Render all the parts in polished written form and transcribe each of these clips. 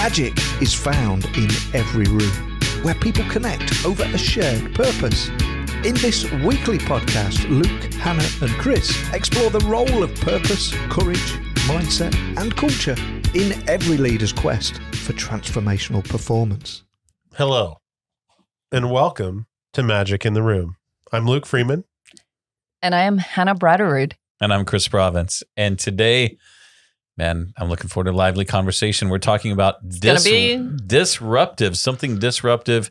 Magic is found in every room, where people connect over a shared purpose. In this weekly podcast, Luke, Hannah and Chris explore the role of purpose, courage, mindset and culture in every leader's quest for transformational performance. Hello, and welcome to Magic in the Room. I'm Luke Freeman. And I am Hannah Bratterud. And I'm Chris Province. And today, man, I'm looking forward to a lively conversation. We're talking about disruptive, something disruptive,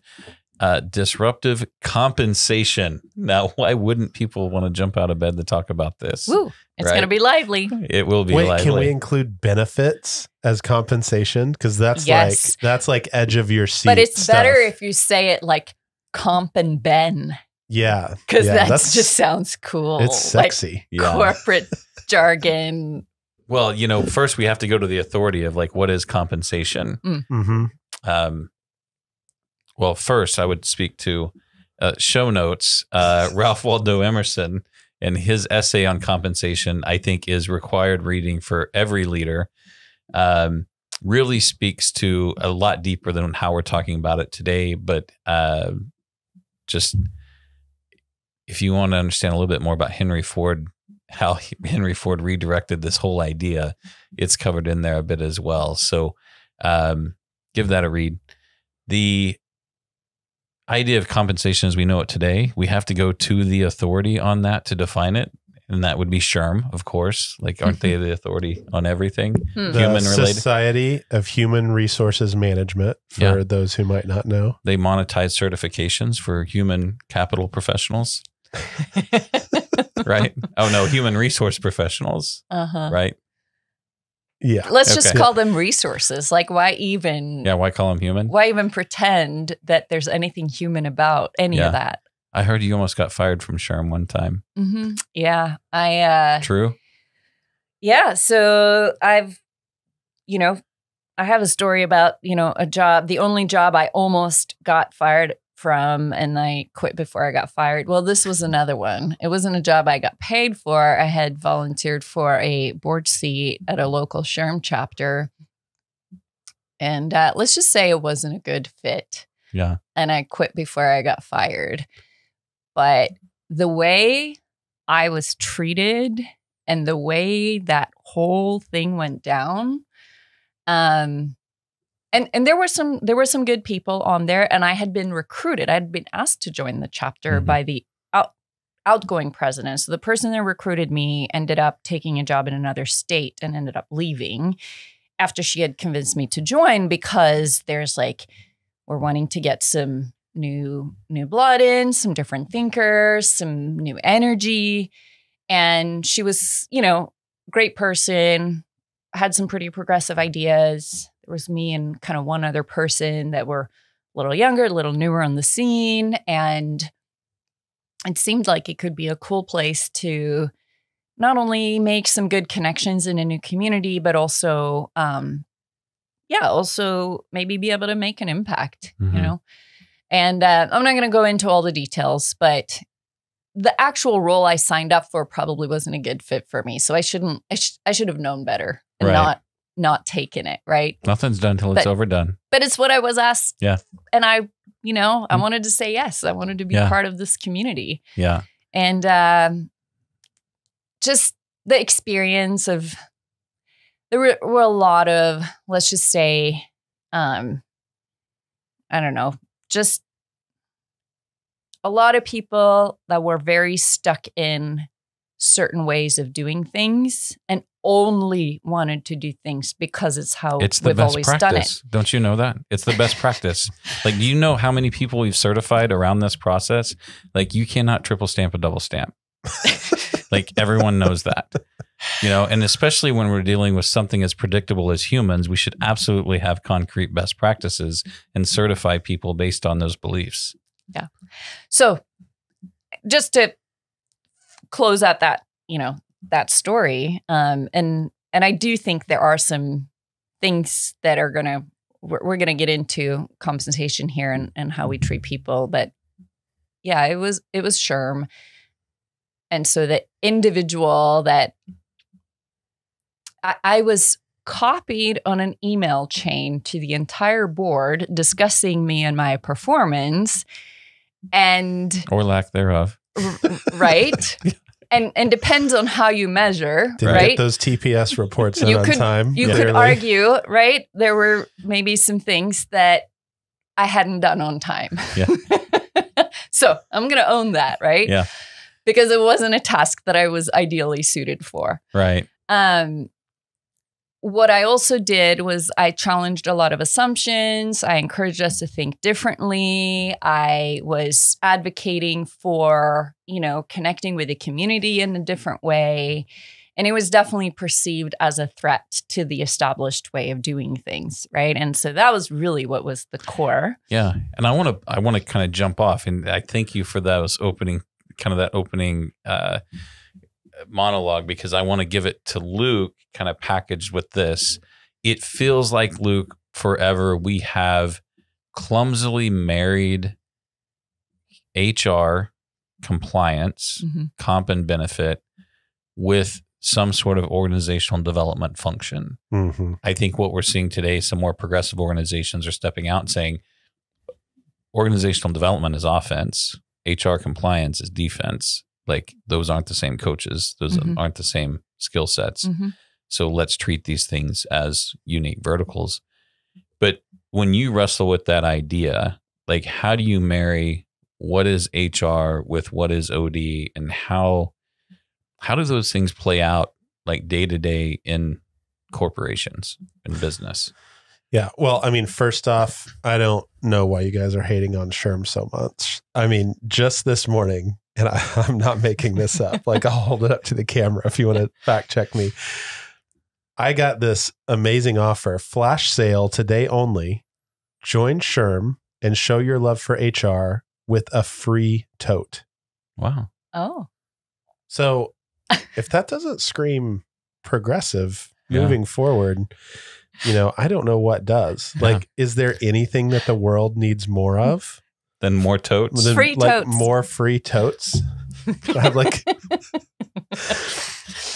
disruptive compensation. Now, why wouldn't people want to jump out of bed to talk about this? Woo, it's going to be lively. It will be lively. Can we include benefits as compensation? Because that's like edge of your seat. But it's stuff. better if you say it like comp and ben. Yeah. Because that just sounds cool. It's sexy. Like corporate jargon. Well, you know, first we have to go to the authority of like, what is compensation? Mm-hmm. Well, first I would speak to show notes. Ralph Waldo Emerson and his essay on compensation, I think, is required reading for every leader. Really speaks to a lot deeper than how we're talking about it today. But just if you want to understand a little bit more about Henry Ford, how Henry Ford redirected this whole idea, it's covered in there a bit as well. So give that a read. The idea of compensation as we know it today, we have to go to the authority on that to define it. And that would be SHRM, of course. Like, aren't they the authority on everything? Human-related. Society of Human Resources Management, for those who might not know. They monetize certifications for human capital professionals. Right? Oh, no, human resource professionals. Right? Yeah. Let's just call them resources. Like, why even? Yeah, why call them human? Why even pretend that there's anything human about any of that? I heard you almost got fired from SHRM one time. Mm-hmm. Yeah. True? Yeah. So I have a story about, a job, the only job I almost got fired from, and I quit before I got fired. Well, this was another one. It wasn't a job I got paid for. I had volunteered for a board seat at a local SHRM chapter. And let's just say it wasn't a good fit. Yeah. And I quit before I got fired. But the way I was treated and the way that whole thing went down, and there were some good people on there, and I had been recruited. I had been asked to join the chapter by the outgoing president. So the person that recruited me ended up taking a job in another state and ended up leaving after she had convinced me to join, because there's we're wanting to get some new blood in, some different thinkers, some new energy. And she was, great person, had some pretty progressive ideas. There was me and kind of one other person that were a little younger, a little newer on the scene. And it seemed like it could be a cool place to not only make some good connections in a new community, but also, also maybe be able to make an impact, And I'm not going to go into all the details, but the actual role I signed up for probably wasn't a good fit for me. So I should have known better and not taken it. Right. Nothing's done till it's overdone. But it's what I was asked. Yeah. And I wanted to say yes. I wanted to be part of this community. Yeah. And just the experience of, there were a lot of, let's just say, I don't know, just a lot of people that were very stuck in certain ways of doing things and only wanted to do things because it's how we've always done it. Don't you know that? It's the best practice. Do you know how many people we've certified around this process? You cannot triple stamp a double stamp. Everyone knows that. And especially when we're dealing with something as predictable as humans, we should absolutely have concrete best practices and certify people based on those beliefs. Yeah. So just to close out that, that story, and I do think there are some things that are we're going to get into compensation here and how we treat people. But yeah, it was SHRM. And so the individual that I was copied on an email chain to the entire board discussing me and my performance or lack thereof. Right. And depends on how you measure, Didn't right? get those TPS reports in on time. You could argue, right? There were maybe some things that I hadn't done on time. Yeah. So I'm going to own that, right? Yeah. Because it wasn't a task that I was ideally suited for. Right. What I also did was I challenged a lot of assumptions. I encouraged us to think differently. I was advocating for, connecting with the community in a different way. And it was definitely perceived as a threat to the established way of doing things, right? And so that was really what was the core. Yeah. And I want to kind of jump off, and I thank you for that opening monologue, because I want to give it to Luke kind of packaged with this. It feels like, Luke, forever we have clumsily married HR, compliance, comp and benefit with some sort of organizational development function. I think what we're seeing today, some more progressive organizations are stepping out and saying organizational development is offense, HR compliance is defense. Like, those aren't the same coaches. Those aren't the same skill sets. So let's treat these things as unique verticals. But when you wrestle with that idea, like, how do you marry what is HR with what is OD, and how do those things play out like day to day in corporations and business? Yeah. Well, I mean, first off, I don't know why you guys are hating on SHRM so much. I mean, just this morning, and I'm not making this up. Like, I'll hold it up to the camera if you want to fact check me. I got this amazing offer, flash sale today only. Join SHRM and show your love for HR with a free tote. Wow. Oh. So if that doesn't scream progressive moving forward, I don't know what does. Yeah. Like, is there anything that the world needs more of? Then more totes? Free totes. More free totes. I'm like,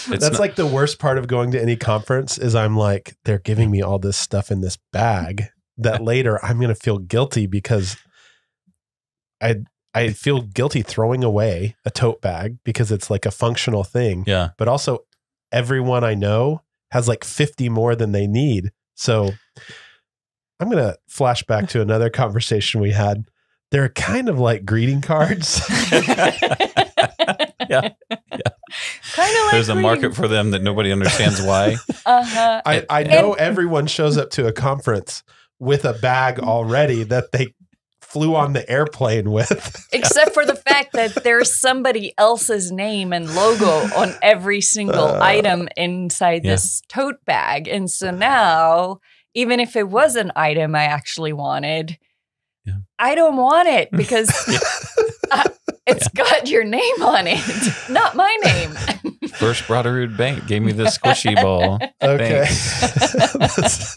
that's like the worst part of going to any conference is I'm like, they're giving me all this stuff in this bag that later I'm going to feel guilty because I feel guilty throwing away a tote bag because it's like a functional thing. Yeah. But also everyone I know has like 50 more than they need. So I'm going to flash back to another conversation we had. They're kind of like greeting cards. Yeah. Kind of like there's a market for them that nobody understands why. I know everyone shows up to a conference with a bag already that they flew on the airplane with. Except for the fact that there's somebody else's name and logo on every single item inside this tote bag. And so now, even if it was an item I actually wanted, I don't want it because it's got your name on it, not my name. First Brotherhood Bank gave me this squishy ball. Okay.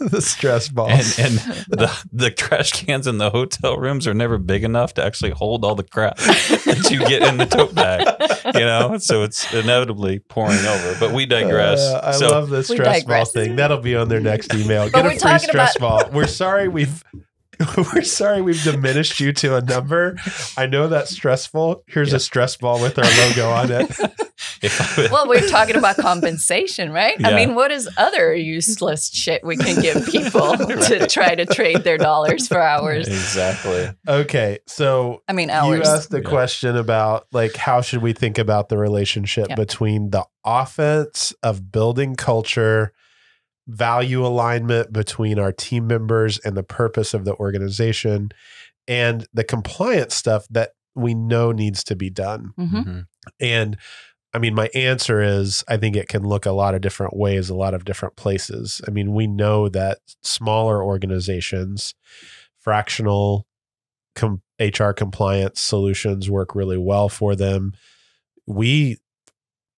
The stress ball. And the trash cans in the hotel rooms are never big enough to actually hold all the crap that you get in the tote bag, so it's inevitably pouring over. But we digress. I love the stress ball thing. That'll be on their next email. Get a free stress ball. We're sorry we've diminished you to a number. I know that's stressful. Here's a stress ball with our logo on it. Well, we're talking about compensation, right? Yeah. I mean, what is other useless shit we can give people to try to trade their dollars for hours? Exactly. Okay. So hours. You asked the question about like, how should we think about the relationship between the offense of building culture, value alignment between our team members and the purpose of the organization, and the compliance stuff that we know needs to be done. And I mean, my answer is, I think it can look a lot of different ways, a lot of different places. I mean, we know that smaller organizations, fractional HR compliance solutions work really well for them. We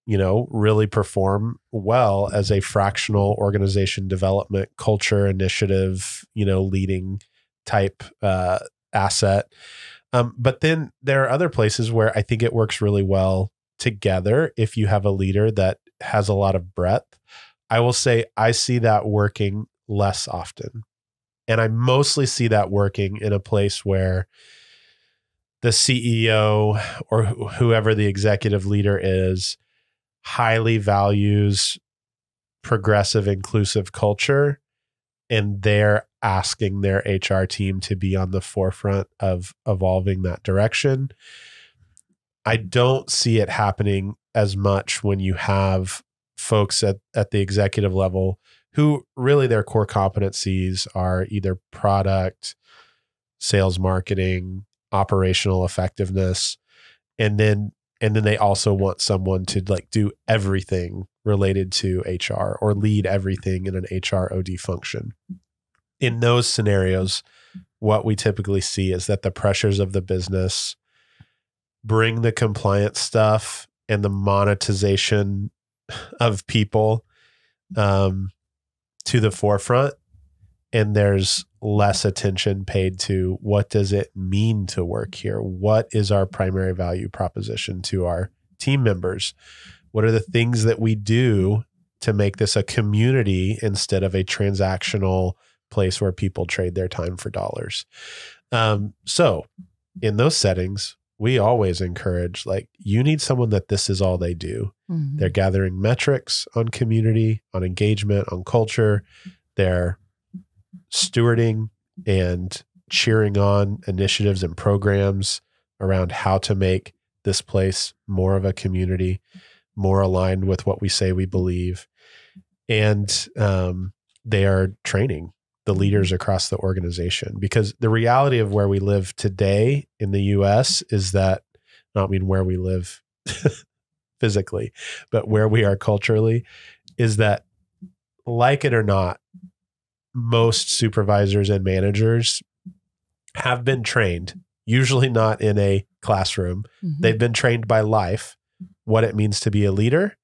really perform well as a fractional organization development culture initiative, leading type asset. But then there are other places where I think it works really well together if you have a leader that has a lot of breadth, I will say I see that working less often. And I mostly see that working in a place where the CEO or whoever the executive leader is highly values progressive, inclusive culture, and they're asking their HR team to be on the forefront of evolving that direction. I don't see it happening as much when you have folks at the executive level who really their core competencies are either product, sales, marketing, operational effectiveness, and then they also want someone to like do everything related to HR or lead everything in an HR OD function. In those scenarios, what we typically see is that the pressures of the business bring the compliance stuff and the monetization of people to the forefront, and there's less attention paid to what does it mean to work here? What is our primary value proposition to our team members? What are the things that we do to make this a community instead of a transactional place where people trade their time for dollars? So in those settings, we always encourage, like, you need someone that this is all they do. Mm-hmm. They're gathering metrics on community, on engagement, on culture. They're stewarding and cheering on initiatives and programs around how to make this place more of a community, more aligned with what we say we believe. And they are training the leaders across the organization, because the reality of where we live today in the US is that, not mean where we live physically, but where we are culturally, is that, like it or not, most supervisors and managers have been trained, usually not in a classroom. Mm-hmm. They've been trained by life, what it means to be a leader,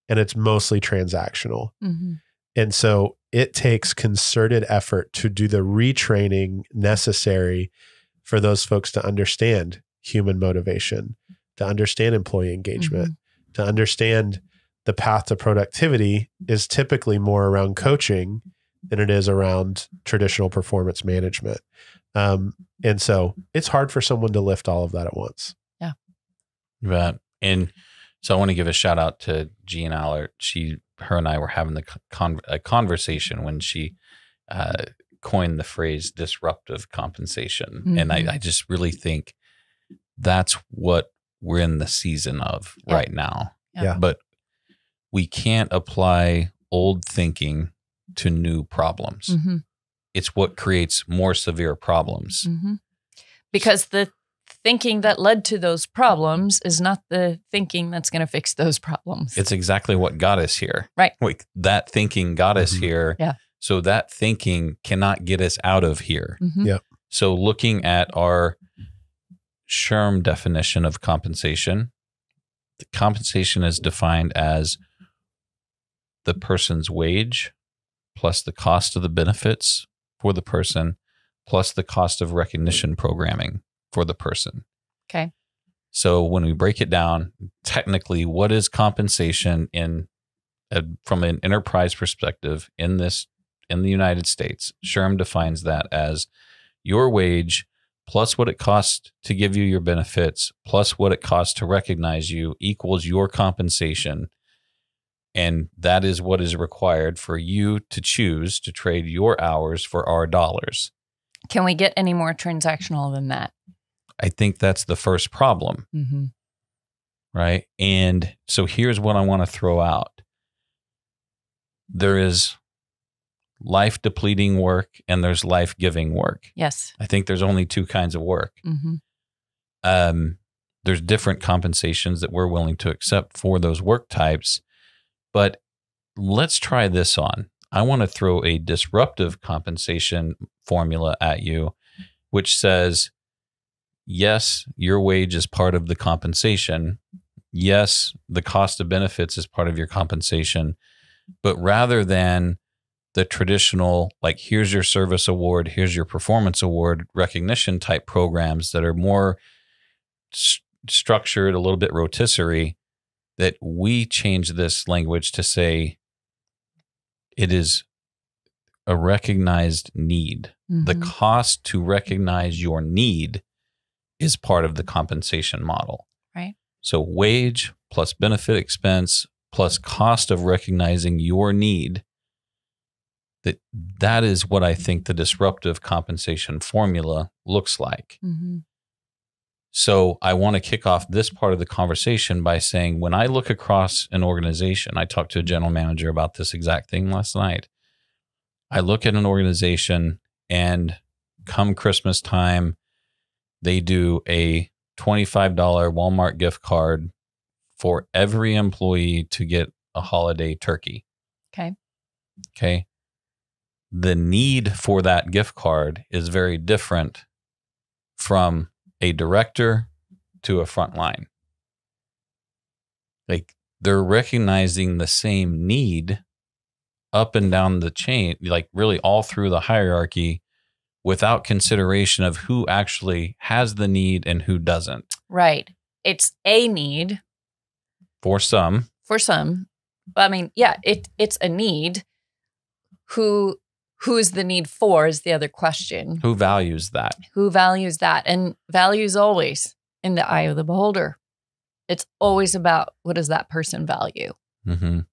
and it's mostly transactional. Mm-hmm. And so it takes concerted effort to do the retraining necessary for those folks to understand human motivation, to understand employee engagement, mm-hmm. to understand the path to productivity is typically more around coaching than it is around traditional performance management. And so it's hard for someone to lift all of that at once. Yeah. Right. And so I want to give a shout out to Jean Allert. Her and I were having a conversation when she coined the phrase disruptive compensation. Mm-hmm. And I just really think that's what we're in the season of right now. Yeah. But we can't apply old thinking to new problems. Mm-hmm. It's what creates more severe problems. Mm-hmm. Because the thinking that led to those problems is not the thinking that's going to fix those problems. It's exactly what got us here. Right. Like, that thinking got us mm-hmm. here. Yeah. So that thinking cannot get us out of here. Mm-hmm. Yeah. So looking at our SHRM definition of compensation, the compensation is defined as the person's wage plus the cost of the benefits for the person plus the cost of recognition programming for the person. Okay. So when we break it down, technically, what is compensation from an enterprise perspective in the United States? SHRM defines that as your wage plus what it costs to give you your benefits plus what it costs to recognize you equals your compensation. And that is what is required for you to choose to trade your hours for our dollars. Can we get any more transactional than that? I think that's the first problem. Mm-hmm. Right? And so here's what I want to throw out. There is life-depleting work and there's life-giving work. Yes. I think there's only two kinds of work. Mm-hmm. There's different compensations that we're willing to accept for those work types. But let's try this on. I want to throw a disruptive compensation formula at you, which says, yes, your wage is part of the compensation. Yes, the cost of benefits is part of your compensation. But rather than the traditional, like, here's your service award, here's your performance award recognition type programs that are more structured, a little bit rotisserie, that we change this language to say, It is a recognized need. The cost to recognize your need is part of the compensation model. Right. So wage plus benefit expense plus cost of recognizing your need, that is what I think the disruptive compensation formula looks like. So I want to kick off this part of the conversation by saying, when I look across an organization, I talked to a general manager about this exact thing last night. I look at an organization, and come Christmas time, they do a $25 Walmart gift card for every employee to get a holiday turkey. Okay. The need for that gift card is very different from a director to a frontline. Like, they're recognizing the same need up and down the chain, like really all through the hierarchy, without consideration of who actually has the need and who doesn't. Right. It's a need. For some. I mean, yeah, it's a need. Who is the need for is the other question. Who values that? Who values that? And value is always in the eye of the beholder. It's always about, what does that person value? And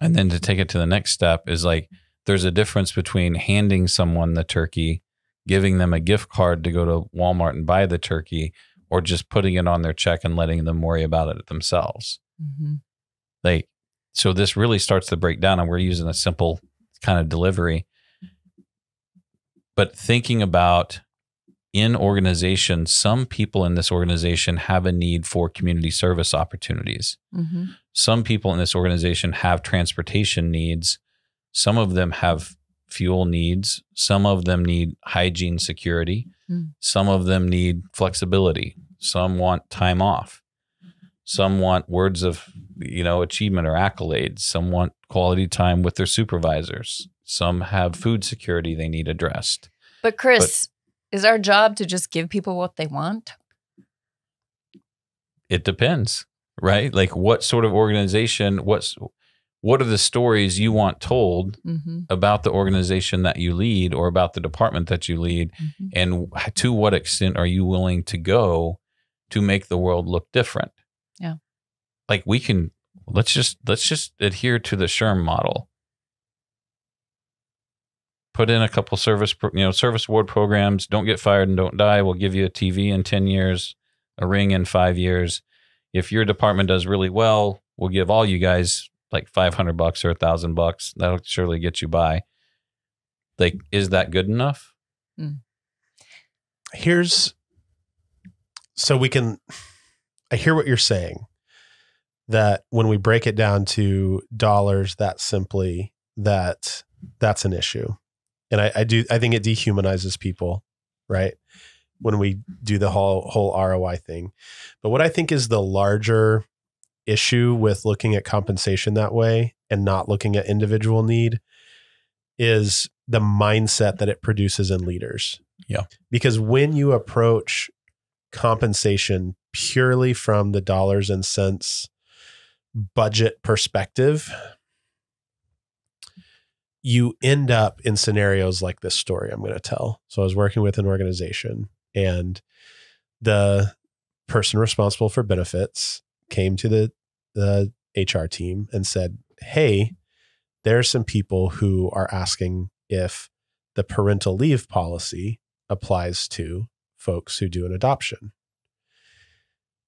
then to take it to the next step is like, there's a difference between handing someone the turkey, giving them a gift card to go to Walmart and buy the turkey, or just putting it on their check and letting them worry about it themselves. Like, so this really starts to break down, and we're using a simple kind of delivery. But thinking about, in organizations, some people in this organization have a need for community service opportunities. Some people in this organization have transportation needs. Some of them have fuel needs. Some of them need hygiene security. Some of them need flexibility. Some want time off. Some want words of, achievement or accolades. Some want quality time with their supervisors. Some have food security they need addressed. But Chris, is our job to just give people what they want? It depends, right? Like, what sort of organization, what are the stories you want told about the organization that you lead, or about the department that you lead? And to what extent are you willing to go to make the world look different? Yeah. Like, let's just adhere to the SHRM model. Put in a couple service award programs. Don't get fired and don't die. We'll give you a TV in 10 years, a ring in 5 years. If your department does really well, we'll give all you guys like $500 or $1,000. That'll surely get you by. Like, is that good enough? I hear what you're saying, that when we break it down to dollars that simply, that's an issue. And I think it dehumanizes people, right? When we do the whole ROI thing. But what I think is the larger issue with looking at compensation that way and not looking at individual need is the mindset that it produces in leaders. Yeah. Because when you approach compensation purely from the dollars and cents budget perspective, you end up in scenarios like this story I'm going to tell. So I was working with an organization, and the person responsible for benefits came to the HR team and said, "Hey, there are some people who are asking if the parental leave policy applies to folks who do an adoption."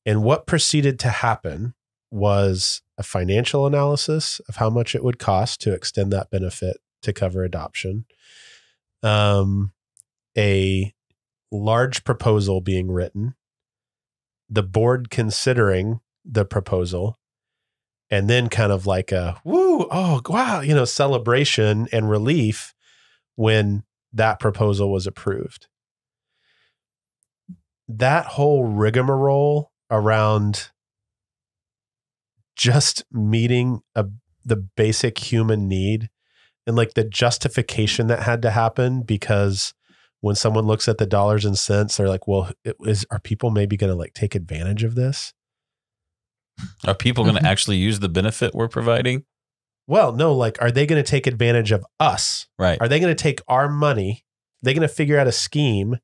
And what proceeded to happen was a financial analysis of how much it would cost to extend that benefit to cover adoption, a large proposal being written, the board considering the proposal, and then kind of like a woo, oh wow, celebration and relief when that proposal was approved. That whole rigmarole around just meeting the basic human need, and like the justification that had to happen, because when someone looks at the dollars and cents, they're like, well, are people maybe going to like take advantage of this? Are people going to actually use the benefit we're providing? Well, no, like, are they going to take advantage of us? Right. Are they going to take our money? They're going to figure out a scheme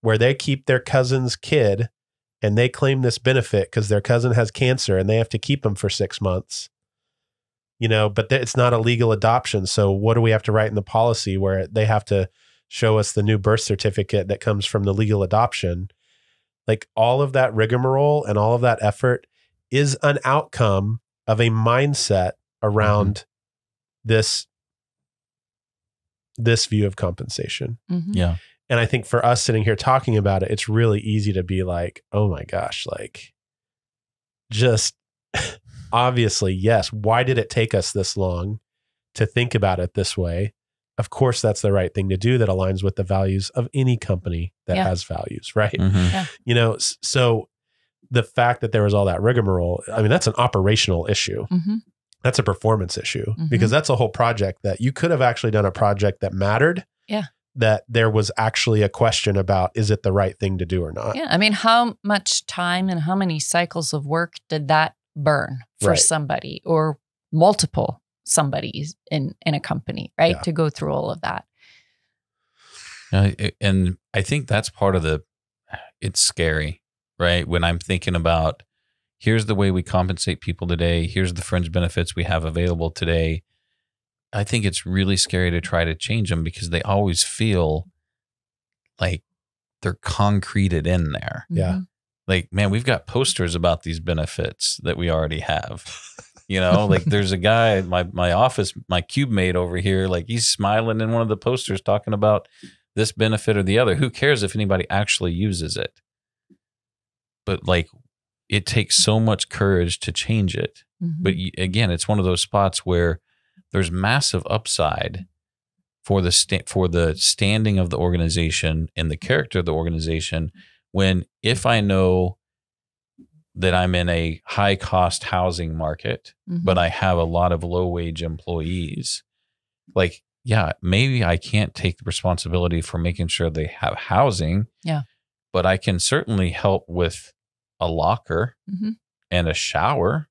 where they keep their cousin's kid and they claim this benefit because their cousin has cancer and they have to keep them for 6 months, but it's not a legal adoption. So what do we have to write in the policy where they have to show us the new birth certificate that comes from the legal adoption? Like, all of that rigmarole and all of that effort is an outcome of a mindset around this view of compensation. Mm-hmm. Yeah. And I think for us sitting here talking about it, it's really easy to be like, oh my gosh, like, just obviously, yes. Why did it take us this long to think about it this way? Of course, that's the right thing to do that aligns with the values of any company that has values, right? Mm-hmm. So the fact that there was all that rigmarole, I mean, that's an operational issue. Mm-hmm. That's a performance issue because that's a whole project that you could have actually done a project that mattered. Yeah. That there was actually a question about, is it the right thing to do or not? Yeah. I mean, how much time and how many cycles of work did that burn for somebody or multiple somebodies in a company, right? Yeah. To go through all of that. And I think that's part of it's scary, right? When I'm thinking about, here's the way we compensate people today. Here's the fringe benefits we have available today. I think it's really scary to try to change them because they always feel like they're concreted in there. Yeah. Like, man, we've got posters about these benefits that we already have. Like, there's a guy at my office, my cube mate over here, like, he's smiling in one of the posters talking about this benefit or the other. Who cares if anybody actually uses it? But like, it takes so much courage to change it. Mm-hmm. But again, it's one of those spots where there's massive upside for the standing of the organization and the character of the organization. If I know that I'm in a high cost housing market, but I have a lot of low wage employees, like, yeah, maybe I can't take the responsibility for making sure they have housing. Yeah. But I can certainly help with a locker and a shower,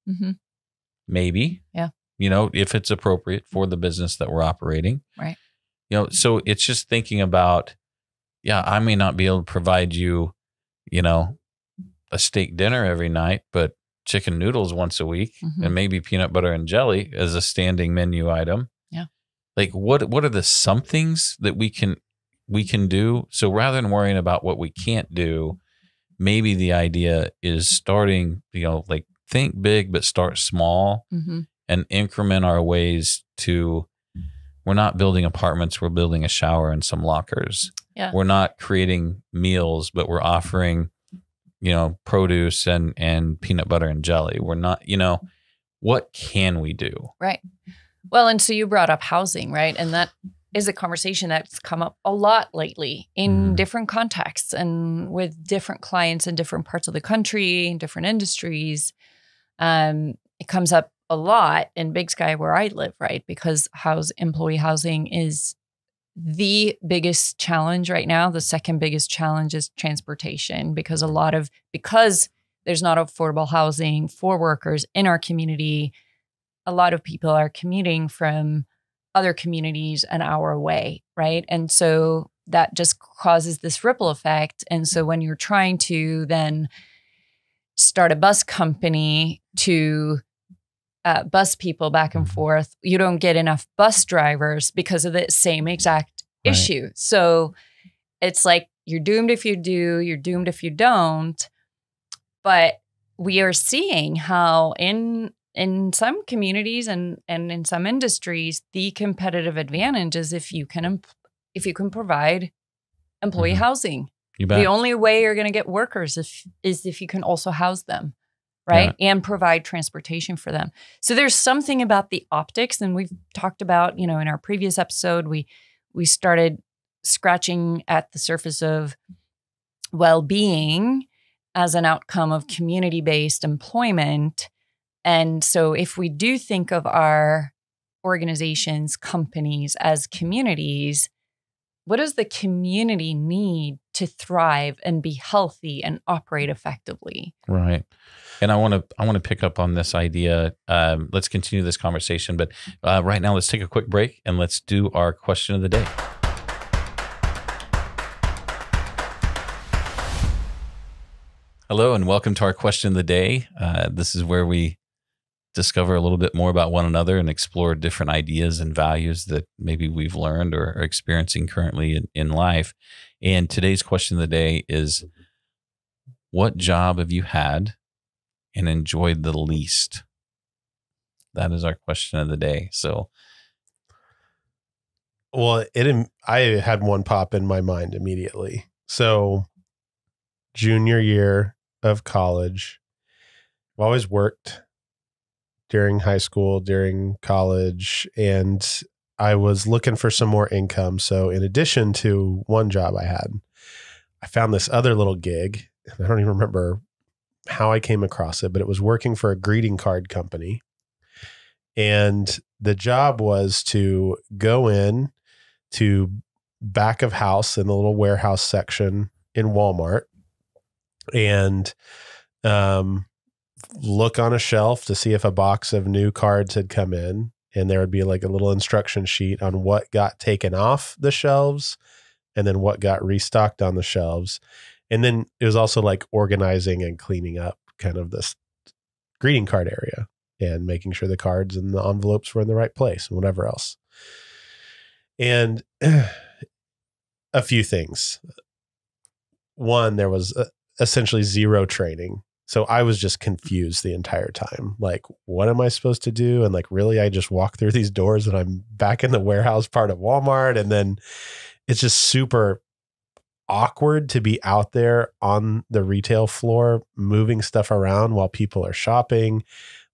maybe. Yeah. If it's appropriate for the business that we're operating. Right. So it's just thinking about, I may not be able to provide you, a steak dinner every night, but chicken noodles once a week and maybe peanut butter and jelly as a standing menu item. Yeah. Like, what are the somethings that we can do? So rather than worrying about what we can't do, maybe the idea is starting, like, think big, but start small and increment our ways to, we're not building apartments, we're building a shower and some lockers. Yeah. We're not creating meals, but we're offering, produce and peanut butter and jelly. We're not, what can we do? Right. Well, and so you brought up housing, right? And that is a conversation that's come up a lot lately in different contexts and with different clients in different parts of the country, in different industries. It comes up a lot in Big Sky where I live, right? Because employee housing is the biggest challenge right now. The second biggest challenge is transportation because there's not affordable housing for workers in our community. A lot of people are commuting from other communities an hour away, right? And so that just causes this ripple effect. And so when you're trying to then start a bus company to bus people back and forth, you don't get enough bus drivers because of the same exact issue. So it's like, you're doomed if you do, you're doomed if you don't. But we are seeing how in some communities and in some industries, the competitive advantage is if you can provide employee housing. The only way you're going to get workers is if you can also house them, right? Yeah. And provide transportation for them. So there's something about the optics, and we've talked about, in our previous episode, we started scratching at the surface of well-being as an outcome of community-based employment. And so if we do think of our organizations, companies as communities, what does the community need to thrive and be healthy and operate effectively. Right. And I want to pick up on this idea. Let's continue this conversation, but right now let's take a quick break and let's do our question of the day. Hello and welcome to our question of the day. This is where we discover a little bit more about one another and explore different ideas and values that maybe we've learned or are experiencing currently in life. And today's question of the day is, what job have you had and enjoyed the least? That is our question of the day. So, well, I had one pop in my mind immediately. So, junior year of college, I've always worked during high school, during college, and I was looking for some more income. So, in addition to one job I had, I found this other little gig. I don't even remember how I came across it, but it was working for a greeting card company. And the job was to go in to back of house in the little warehouse section in Walmart and look on a shelf to see if a box of new cards had come in. And there would be like a little instruction sheet on what got taken off the shelves and then what got restocked on the shelves. And then it was also like organizing and cleaning up kind of this greeting card area and making sure the cards and the envelopes were in the right place and whatever else. And a few things. One, there was essentially zero training. So I was just confused the entire time. Like, what am I supposed to do? And like, really, I just walk through these doors and I'm back in the warehouse part of Walmart. And then it's just super awkward to be out there on the retail floor, moving stuff around while people are shopping.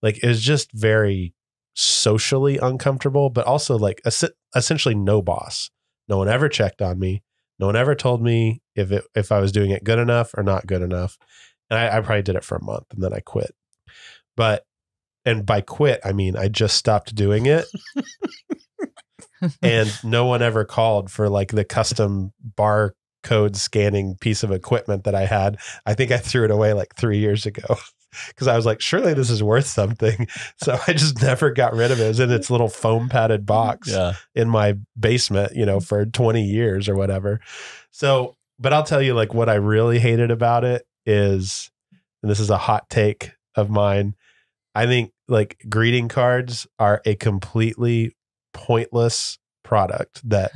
Like, it was just very socially uncomfortable, but also like essentially no boss. No one ever checked on me. No one ever told me if I was doing it good enough or not good enough. And I probably did it for a month and then I quit. And by quit, I mean, I just stopped doing it. And no one ever called for like the custom barcode scanning piece of equipment that I had. I think I threw it away like 3 years ago because I was like, surely this is worth something. So I just never got rid of it. It was in its little foam padded box in my basement, for 20 years or whatever. So, but I'll tell you like what I really hated about it is, and this is a hot take of mine, I think like greeting cards are a completely pointless product that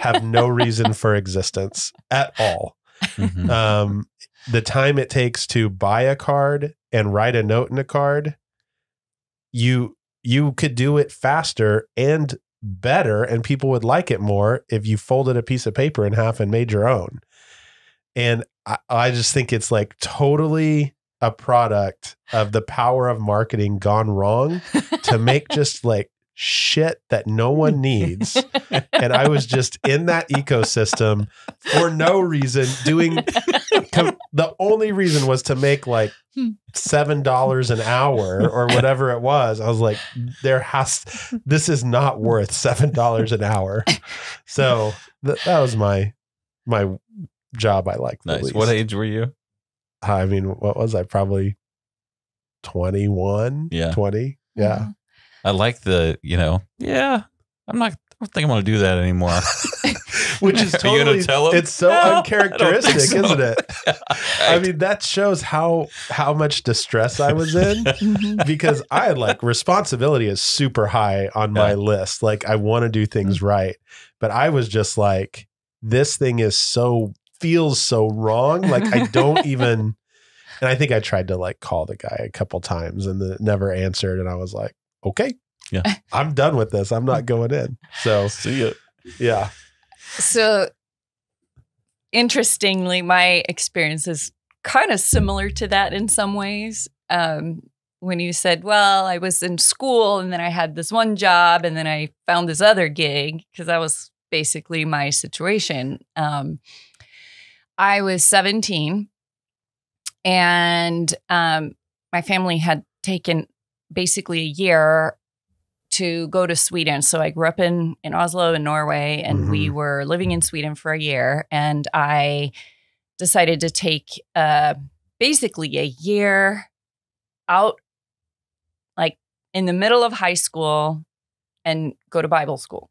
have no reason for existence at all. Mm-hmm. The time it takes to buy a card and write a note in a card, you could do it faster and better, and people would like it more if you folded a piece of paper in half and made your own. And I just think it's like totally a product of the power of marketing gone wrong to make just like shit that no one needs. And I was just in that ecosystem for no reason the only reason was to make like $7 an hour or whatever it was. I was like, this is not worth $7 an hour. So that was my job I liked. Nice. What age were you? I mean, what was I? Probably 21, 20. Yeah. I like I don't think I'm going to do that anymore. Which is totally, are you going to tell him? It's so uncharacteristic, so. Isn't it? Yeah, right. I mean, that shows how much distress I was in because I had like responsibility is super high on my list. Like I want to do things right, but I was just like, this thing feels so wrong. Like I don't even, and I think I tried to like call the guy a couple times and never answered. And I was like, okay, I'm done with this. I'm not going in. So see ya. Yeah. So interestingly, my experience is kind of similar to that in some ways. When you said, well, I was in school and then I had this one job and then I found this other gig, because that was basically my situation. I was 17 and my family had taken basically a year to go to Sweden. So I grew up in Oslo in Norway, and we were living in Sweden for a year. And I decided to take basically a year out, like in the middle of high school, and go to Bible school.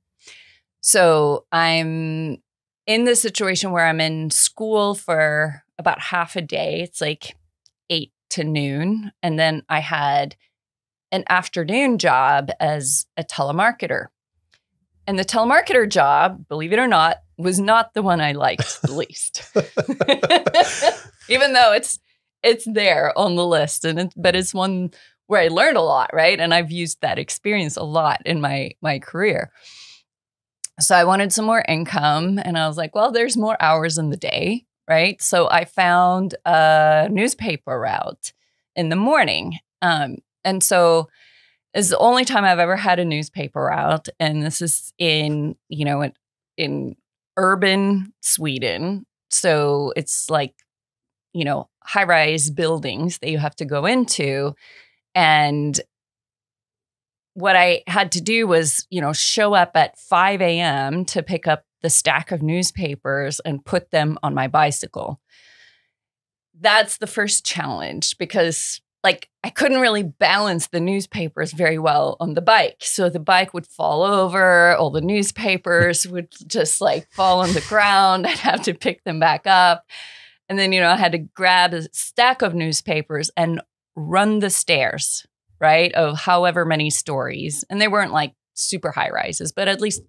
So I'm in the situation where I'm in school for about half a day. It's like 8 to noon. And then I had an afternoon job as a telemarketer. And the telemarketer job, believe it or not, was not the one I liked the least. Even though it's there on the list, but it's one where I learned a lot, right? And I've used that experience a lot in my career. So I wanted some more income, and I was like, well, there's more hours in the day, right? So I found a newspaper route in the morning. And so it's the only time I've ever had a newspaper route. And this is in urban Sweden. So it's like, high-rise buildings that you have to go into. And what I had to do was, show up at 5 a.m. to pick up the stack of newspapers and put them on my bicycle. That's the first challenge because I couldn't really balance the newspapers very well on the bike. So the bike would fall over, all the newspapers would just fall on the ground. I'd have to pick them back up. And then, I had to grab a stack of newspapers and run the stairs, right, of however many stories. And they weren't super high rises, but at least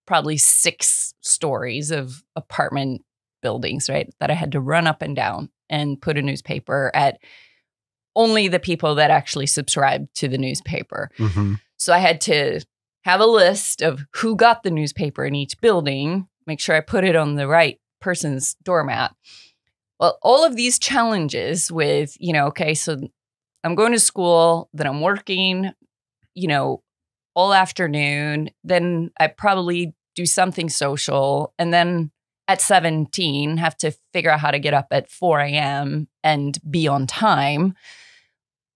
probably 6 stories of apartment buildings, right, that I had to run up and down and put a newspaper at only the people that actually subscribed to the newspaper. Mm-hmm. So I had to have a list of who got the newspaper in each building, make sure I put it on the right person's doormat. Well, all of these challenges with, okay, so I'm going to school, then I'm working, all afternoon, then I probably do something social, and then at 17, have to figure out how to get up at 4 a.m. and be on time,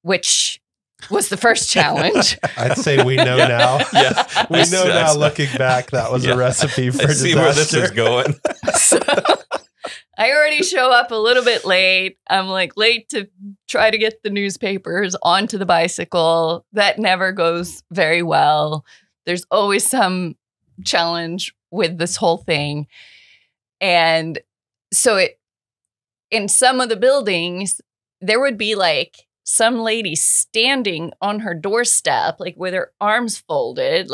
which was the first challenge. I'd say we know now. Yeah, we know now. Looking back, that was a recipe for disaster. See where this is going. So, I already show up a little bit late. I'm late to try to get the newspapers onto the bicycle. That never goes very well. There's always some challenge with this whole thing. And so in some of the buildings, there would be some lady standing on her doorstep, with her arms folded,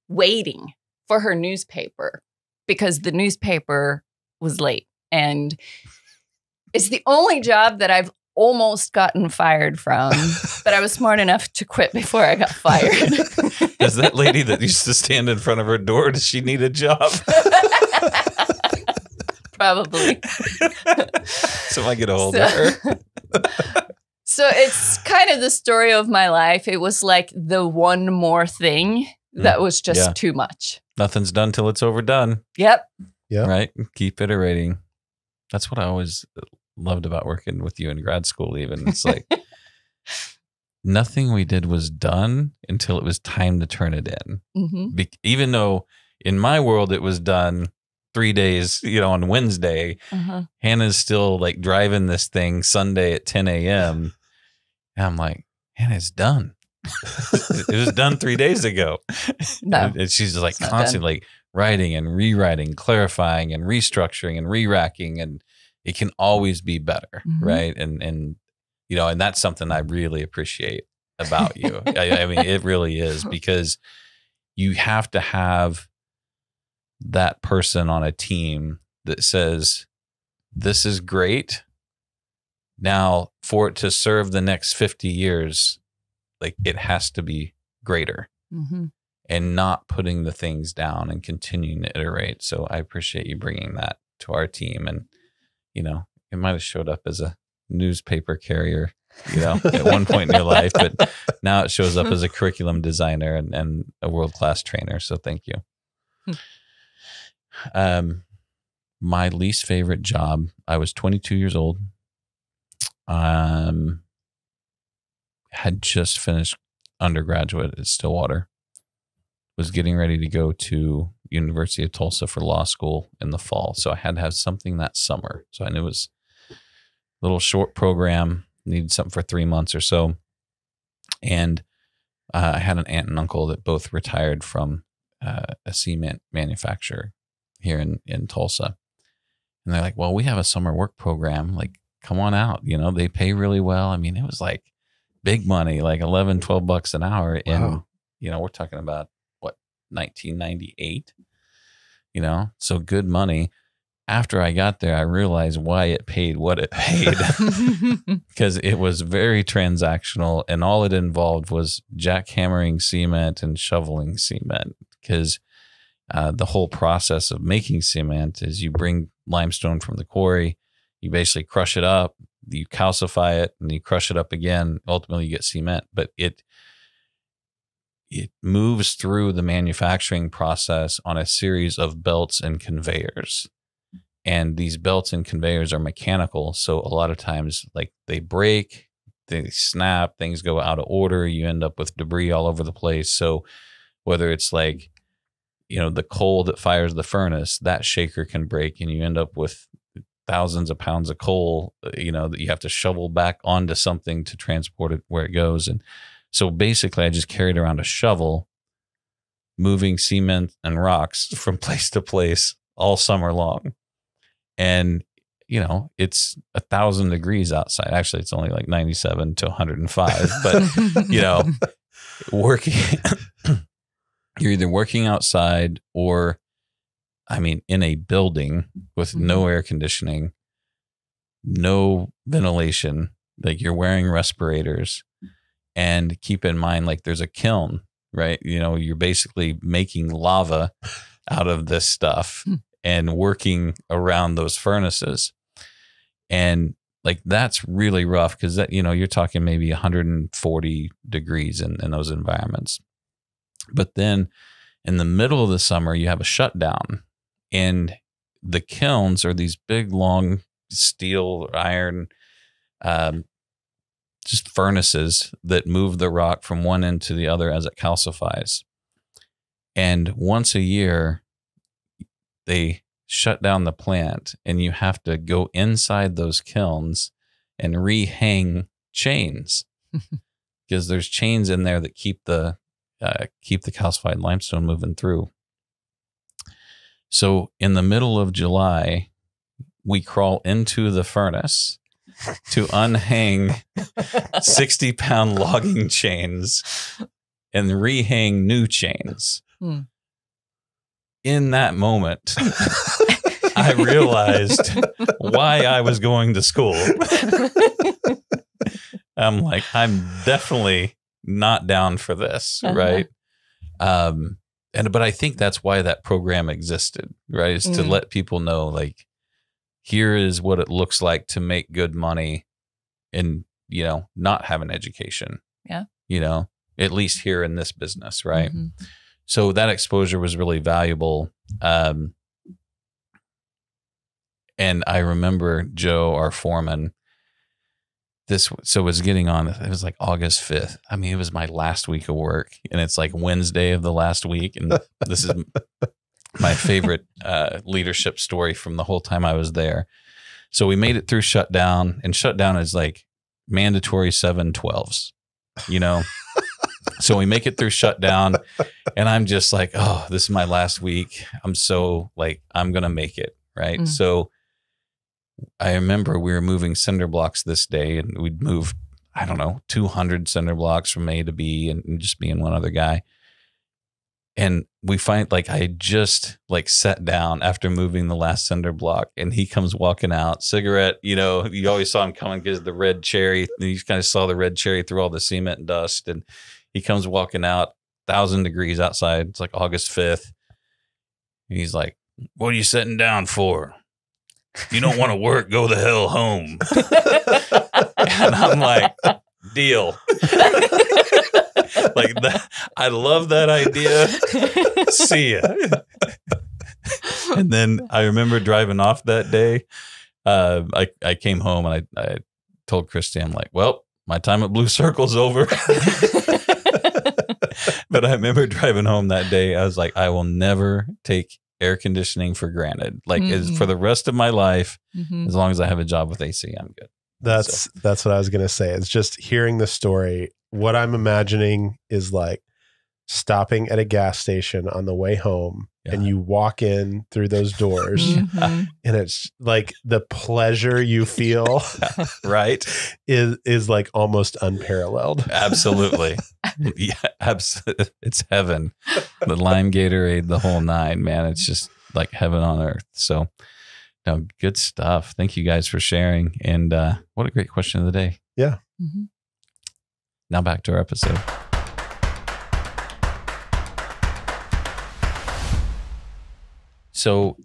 waiting for her newspaper because the newspaper was late. And it's the only job that I've almost gotten fired from, but I was smart enough to quit before I got fired. Is that lady that used to stand in front of her door, does she need a job? Probably. So I get a hold of her. So it's kind of the story of my life. It was the one more thing that was just too much. Nothing's done till it's overdone. Yep. Yeah. Right. Keep iterating. That's what I always loved about working with you in grad school, even. It's nothing we did was done until it was time to turn it in. Mm-hmm. Even though in my world it was done 3 days, on Wednesday, Hannah's still driving this thing Sunday at 10 a.m. And I'm like, Hannah's done. It was done 3 days ago. No, and she's constantly writing and rewriting, clarifying and restructuring and re-racking, and it can always be better, right? And that's something I really appreciate about you. I mean, it really is, because you have to have that person on a team that says, this is great. Now, for it to serve the next 50 years, it has to be greater. Mm-hmm. And not putting the things down and continuing to iterate. So I appreciate you bringing that to our team. And, it might have showed up as a newspaper carrier, at one point in your life, but now it shows up as a curriculum designer and a world-class trainer. So thank you. My least favorite job, I was 22 years old. Had just finished undergraduate at Stillwater. Was getting ready to go to University of Tulsa for law school in the fall. So I had to have something that summer. So I knew it was a little short program, needed something for 3 months or so. And I had an aunt and uncle that both retired from a cement manufacturer here in Tulsa. And they're like, well, we have a summer work program. Like, come on out. You know, they pay really well. I mean, it was like big money, like $11-12 an hour. Wow. And, you know, we're talking about 1998, you know, so good money. After I got there, I realized why it paid what it paid, because it was very transactional, and all it involved was jackhammering cement and shoveling cement. Because the whole process of making cement is you bring limestone from the quarry, you basically crush it up, you calcify it, and you crush it up again. Ultimately, you get cement, but it moves through the manufacturing process on a series of belts and conveyors. And these belts and conveyors are mechanical. So a lot of times, like, they break, they snap, things go out of order. You end up with debris all over the place. So whether it's like, you know, the coal that fires the furnace, that shaker can break, and you end up with thousands of pounds of coal, you know, that you have to shovel back onto something to transport it where it goes. And so basically I just carried around a shovel, moving cement and rocks from place to place all summer long. And, you know, it's 1,000 degrees outside. Actually, it's only like 97 to 105. But, you know, working, you're either working outside or, I mean, in a building with no air conditioning, no ventilation, like you're wearing respirators. And keep in mind, like, there's a kiln, right? You know, you're basically making lava out of this stuff and working around those furnaces. And like, that's really rough, because that, you know, you're talking maybe 140 degrees in those environments. But then in the middle of the summer, you have a shutdown, and the kilns are these big, long steel, iron, just furnaces that move the rock from one end to the other as it calcifies. And once a year, they shut down the plant, and you have to go inside those kilns and rehang chains, because there's chains in there that keep the calcified limestone moving through. So in the middle of July, we crawl into the furnace to unhang 60-pound logging chains and rehang new chains. In that moment, I realized why I was going to school. I'm like, I'm definitely not down for this, right? But I think that's why that program existed, right? Is to let people know, like, here is what it looks like to make good money and, you know, not have an education. Yeah. You know, at least here in this business, right? Mm-hmm. So that exposure was really valuable. And I remember Joe, our foreman, so it was getting on, it was like August 5th. I mean, it was my last week of work, and it's like Wednesday of the last week. And this is my favorite leadership story from the whole time I was there. So we made it through shutdown, and shutdown is like mandatory 7/12s, you know? So we make it through shutdown, and I'm just like, oh, this is my last week. I'm so like, I'm going to make it. Right. So I remember we were moving cinder blocks this day, and we'd move, I don't know, 200 cinder blocks from A to B, and just me and one other guy. And we find, like, I had just like sat down after moving the last cinder block, and he comes walking out, cigarette, you know, you always saw him coming because the red cherry, you kind of saw the red cherry through all the cement and dust. And he comes walking out, 1,000 degrees outside. It's like August 5th. And he's like, what are you sitting down for? You don't want to work, go the hell home. And I'm like, deal. Like that, I love that idea. See ya. And then I remember driving off that day. I came home, and I told Christy, I'm like, well, my time at Blue Circle's over. but I remember driving home that day. I was like, I will never take air conditioning for granted. Like for the rest of my life, as long as I have a job with AC, I'm good. That's what I was going to say. It's just hearing the story. What I'm imagining is like stopping at a gas station on the way home, and you walk in through those doors, and it's like the pleasure you feel, right, is like almost unparalleled. Absolutely, yeah, absolutely. It's heaven. The lime Gatorade, the whole nine, man. It's just like heaven on earth. So, no, good stuff. Thank you guys for sharing. And what a great question of the day. Yeah. Now back to our episode. So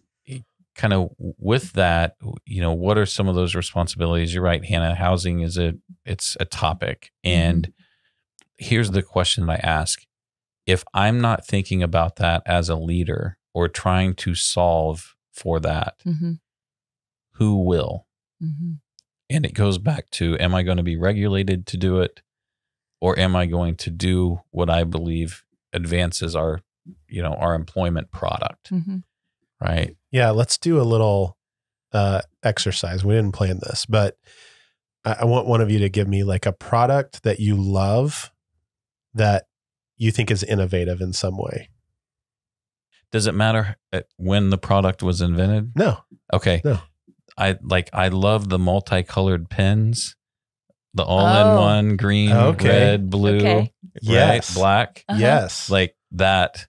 kind of with that, what are some of those responsibilities? You're right, Hannah, housing it's a topic. And here's the question that I ask. If I'm not thinking about that as a leader or trying to solve for that, who will? And it goes back to, am I going to be regulated to do it? Or am I going to do what I believe advances our employment product? Right. Yeah. Let's do a little exercise. We didn't plan this, but I want one of you to give me like a product that you love that you think is innovative in some way. Does it matter when the product was invented? No. Okay. No. I love the multicolored pens, the all-in-one green, red, blue, right? Yes. Black. Yes. Like that.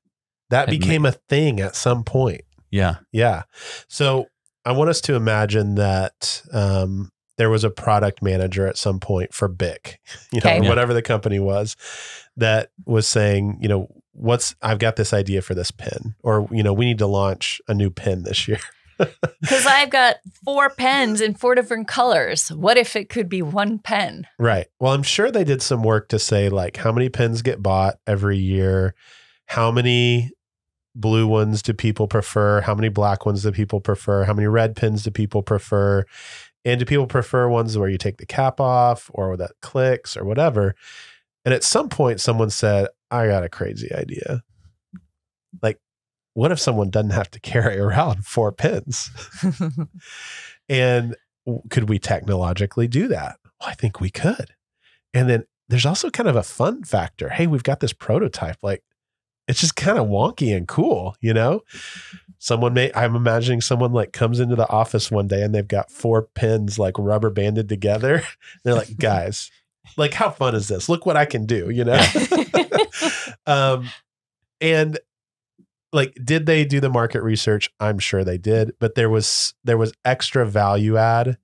That became a thing at some point. Yeah. Yeah. So I want us to imagine that there was a product manager at some point for BIC, or whatever the company was, that was saying, I've got this idea for this pen, or, we need to launch a new pen this year. Because I've got 4 pens in 4 different colors. What if it could be one pen? Right. Well, I'm sure they did some work to say, like, how many pens get bought every year? How many blue ones do people prefer? How many black ones do people prefer? How many red pens do people prefer? And do people prefer ones where you take the cap off or that clicks or whatever? And at some point, someone said, I got a crazy idea. Like, what if someone doesn't have to carry around 4 pens? And could we technologically do that? Well, I think we could. And then there's also kind of a fun factor. Hey, we've got this prototype. Like, it's just kind of wonky and cool, I'm imagining someone like comes into the office one day and they've got 4 pens like rubber banded together. They're like, guys, like, how fun is this? Look what I can do, and like, did they do the market research? I'm sure they did, but there was extra value add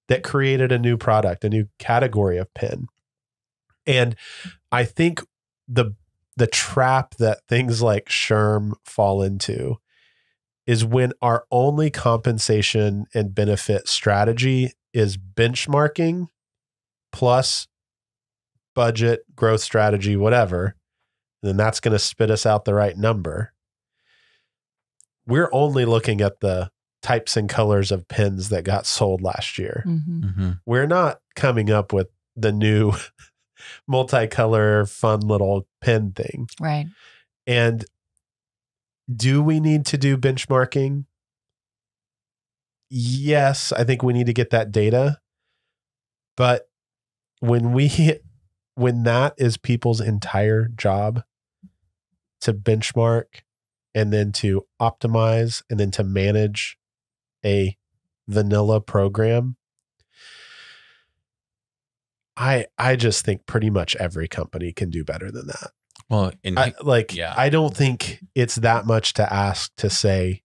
that created a new product, a new category of pen. And I think the trap that things like SHRM fall into is when our only compensation and benefit strategy is benchmarking plus budget, growth strategy, whatever, then that's going to spit us out the right number. We're only looking at the types and colors of pens that got sold last year. We're not coming up with the new multicolor, fun little pen thing. Right. And do we need to do benchmarking? Yes, I think we need to get that data. But when that is people's entire job, to benchmark and then to optimize and then to manage a vanilla program, I just think pretty much every company can do better than that. Well, I don't think it's that much to ask to say,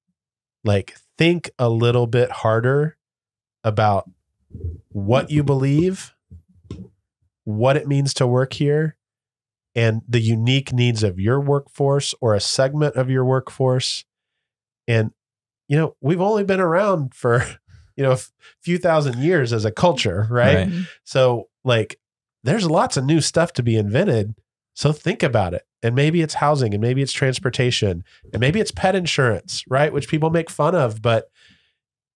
like, think a little bit harder about what you believe, what it means to work here, and the unique needs of your workforce or a segment of your workforce. And, we've only been around for, a few thousand years as a culture, right? So, like, there's lots of new stuff to be invented. So think about it. And maybe it's housing, and maybe it's transportation, and maybe it's pet insurance, right? Which people make fun of, but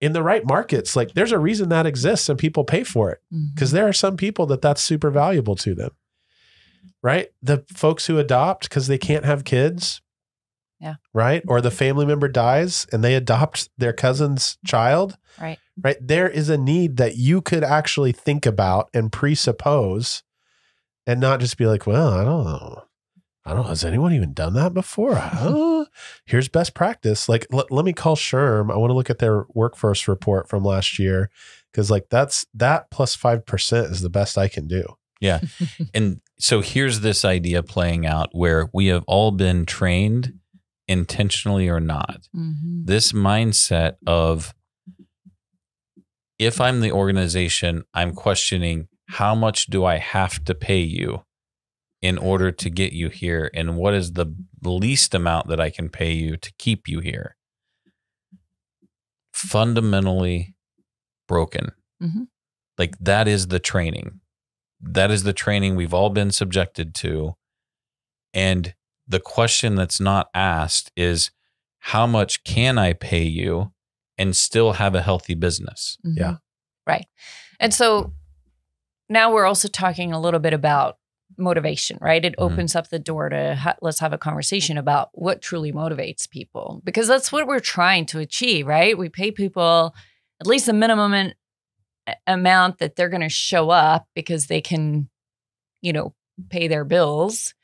in the right markets, like, there's a reason that exists and people pay for it, because there are some people that's super valuable to them. right? The folks who adopt because they can't have kids. Yeah. Right. Or the family member dies and they adopt their cousin's child. Right. Right. There is a need that you could actually think about and presuppose and not just be like, well, I don't know. Has anyone even done that before? Here's best practice. Like, let me call SHRM. I want to look at their workforce report from last year. Cause like that plus 5% is the best I can do. Yeah. And so here's this idea playing out where we have all been trained, intentionally or not, this mindset of, if I'm the organization, I'm questioning, how much do I have to pay you in order to get you here? And what is the least amount that I can pay you to keep you here? Fundamentally broken. Like that is the training. That is the training we've all been subjected to. And the question that's not asked is, how much can I pay you and still have a healthy business? Yeah. Right. And so now we're also talking a little bit about motivation, right? It opens up the door to let's have a conversation about what truly motivates people, because that's what we're trying to achieve, right? We pay people at least the minimum amount that they're going to show up because they can, pay their bills.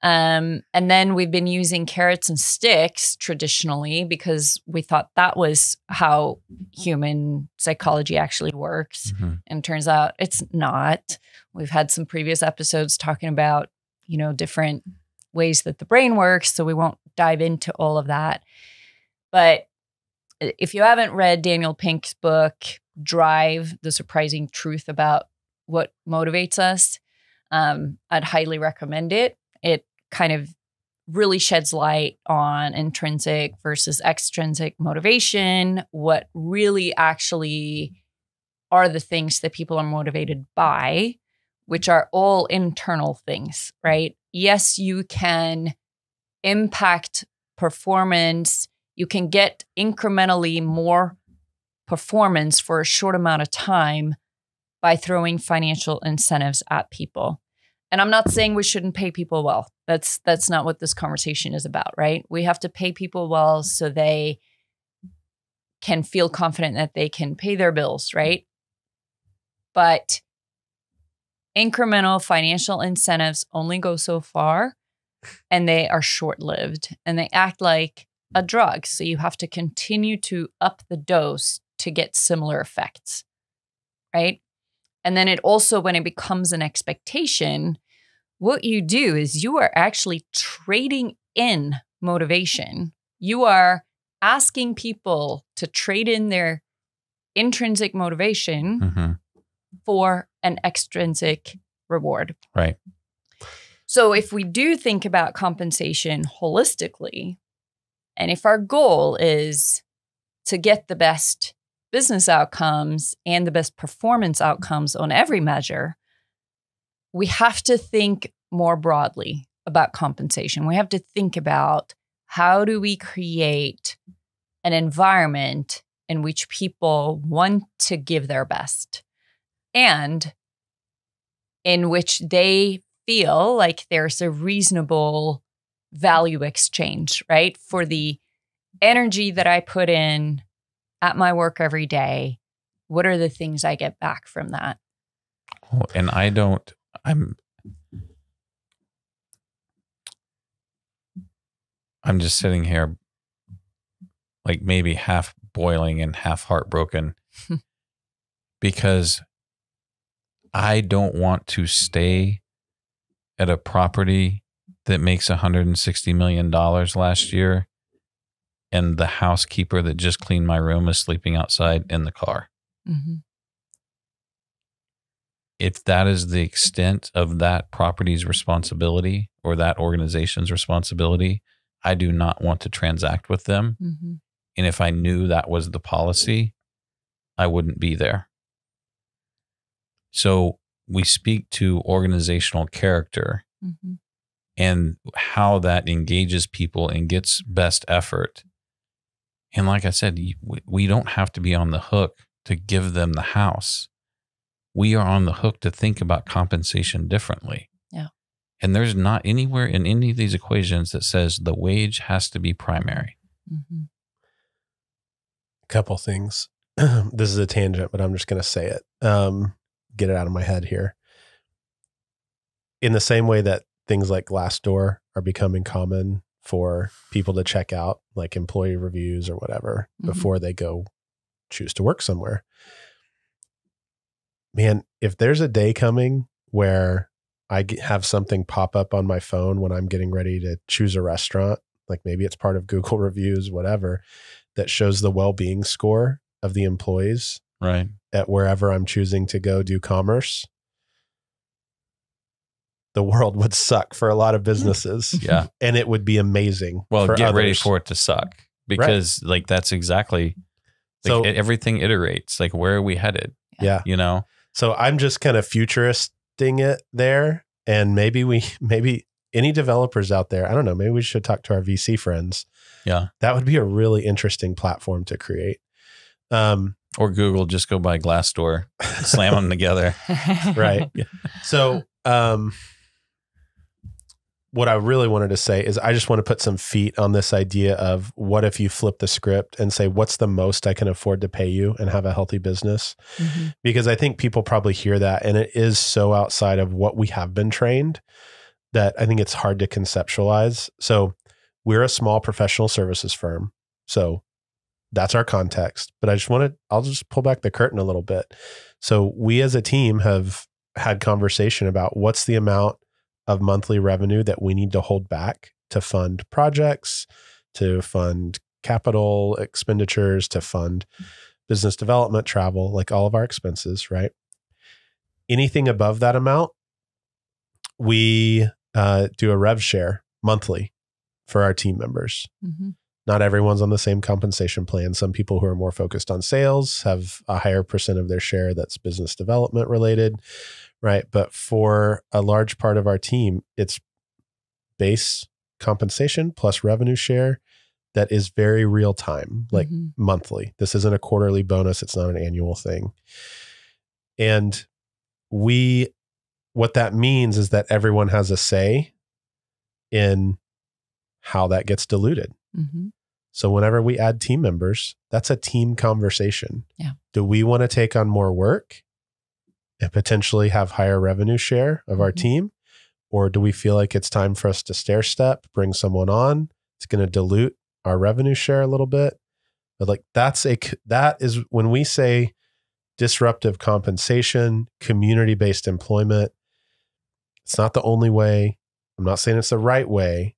And then we've been using carrots and sticks traditionally because we thought that was how human psychology actually works. And turns out it's not. We've had some previous episodes talking about, different ways that the brain works. So we won't dive into all of that. But if you haven't read Daniel Pink's book, Drive, The Surprising Truth About What Motivates Us, I'd highly recommend it. It kind of really sheds light on intrinsic versus extrinsic motivation, what really actually are the things that people are motivated by, which are all internal things, right? Yes, you can impact performance. You can get incrementally more performance for a short amount of time by throwing financial incentives at people. And I'm not saying we shouldn't pay people well. That's not what this conversation is about, right? We have to pay people well so they can feel confident that they can pay their bills, right? But incremental financial incentives only go so far, and they are short-lived, and they act like a drug. So you have to continue to up the dose to get similar effects, right? And then it also, when it becomes an expectation, what you do is you are actually trading in motivation. You are asking people to trade in their intrinsic motivation for an extrinsic reward. Right. So if we do think about compensation holistically, and if our goal is to get the best business outcomes and the best performance outcomes on every measure, we have to think more broadly about compensation. We have to think about, how do we create an environment in which people want to give their best and in which they feel like there's a reasonable value exchange, right? For the energy that I put in at my work every day, what are the things I get back from that? Oh, and I'm just sitting here like maybe half boiling and half heartbroken because I don't want to stay at a property that makes $160 million last year, and the housekeeper that just cleaned my room is sleeping outside in the car. If that is the extent of that property's responsibility or that organization's responsibility, I do not want to transact with them. And if I knew that was the policy, I wouldn't be there. So we speak to organizational character and how that engages people and gets best effort. And like I said, we don't have to be on the hook to give them the house. We are on the hook to think about compensation differently. Yeah. And there's not anywhere in any of these equations that says the wage has to be primary. Mm-hmm. Couple things. This is a tangent, but I'm just going to say it. Get it out of my head here. In the same way that things like Glassdoor are becoming common for people to check out, like employee reviews or whatever, before they go choose to work somewhere. Man, if there's a day coming where I have something pop up on my phone when I'm getting ready to choose a restaurant, like maybe it's part of Google reviews, whatever, that shows the well-being score of the employees right at wherever I'm choosing to go do commerce, the world would suck for a lot of businesses. Yeah. And it would be amazing. Well, for get others. ready for it to suck, because like that's exactly like, so everything iterates. Like, where are we headed? Yeah. You know? So I'm just kind of futuristing it there. And maybe any developers out there, I don't know, maybe we should talk to our VC friends. Yeah. That would be a really interesting platform to create. Or Google, just go buy Glassdoor, slam them together. Right. Yeah. So, what I really wanted to say is I just want to put some feet on this idea of what if you flip the script and say, what's the most I can afford to pay you and have a healthy business? Mm-hmm. Because I think people probably hear that and it is so outside of what we have been trained that I think it's hard to conceptualize. So we're a small professional services firm. So that's our context, but I'll just pull back the curtain a little bit. So we as a team have had conversation about what's the amount of monthly revenue that we need to hold back to fund projects, to fund capital expenditures, to fund business development, travel, like all of our expenses, right? Anything above that amount, we do a rev share monthly for our team members. Mm-hmm. Not everyone's on the same compensation plan. Some people who are more focused on sales have a higher percent of their share that's business development related, right? But for a large part of our team, it's base compensation plus revenue share that is very real time, like monthly. This isn't a quarterly bonus. It's not an annual thing. And what that means is that everyone has a say in how that gets diluted. Mm-hmm. So whenever we add team members, that's a team conversation. Yeah. Do we want to take on more work and potentially have higher revenue share of our team? Or do we feel like it's time for us to stair step, bring someone on? It's going to dilute our revenue share a little bit. But like that is when we say disruptive compensation, community-based employment, it's not the only way. I'm not saying it's the right way,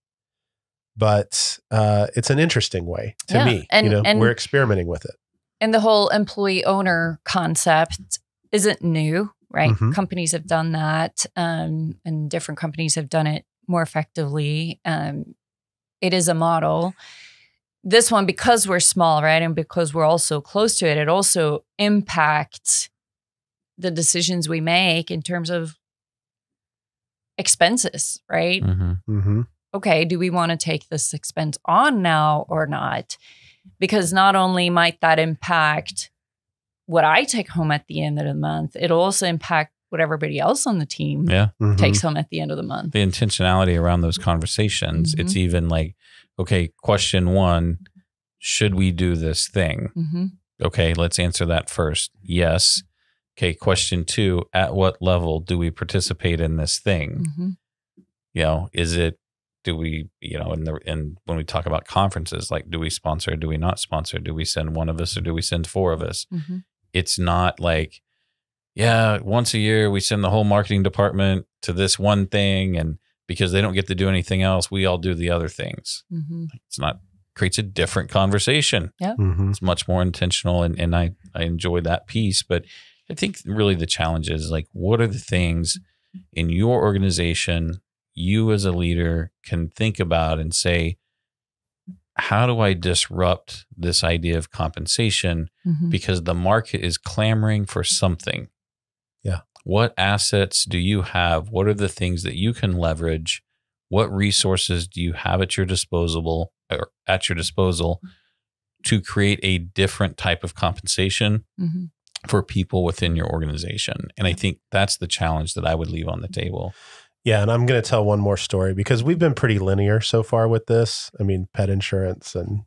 but it's an interesting way to me. And we're experimenting with it. And the whole employee owner concept isn't new, right? Mm-hmm. Companies have done that, and different companies have done it more effectively. It is a model. This one, because we're small, right? And because we're also close to it, it also impacts the decisions we make in terms of expenses, right? Mm-hmm. Mm-hmm. Okay, do we want to take this expense on now or not? Because not only might that impact what I take home at the end of the month, it'll also impact what everybody else on the team takes home at the end of the month. The intentionality around those conversations, it's even like, okay, question one, should we do this thing? Mm-hmm. Okay, let's answer that first. Yes. Okay, question two, at what level do we participate in this thing? Mm-hmm. You know, do we, and when we talk about conferences, like, do we sponsor, do we not sponsor? Do we send one of us or do we send four of us? Mm-hmm. It's not like, once a year we send the whole marketing department to this one thing, and because they don't get to do anything else, we all do the other things. Mm-hmm. It's not, creates a different conversation. Yeah. Mm-hmm. It's much more intentional, and I enjoy that piece. But I think really the challenge is like, what are the things in your organization you as a leader can think about and say, how do I disrupt this idea of compensation? Mm-hmm. Because the market is clamoring for something. Yeah. What assets do you have? What are the things that you can leverage? What resources do you have at your disposal to create a different type of compensation for people within your organization? And I think that's the challenge that I would leave on the table. Yeah. And I'm going to tell one more story because we've been pretty linear so far with this. I mean, pet insurance and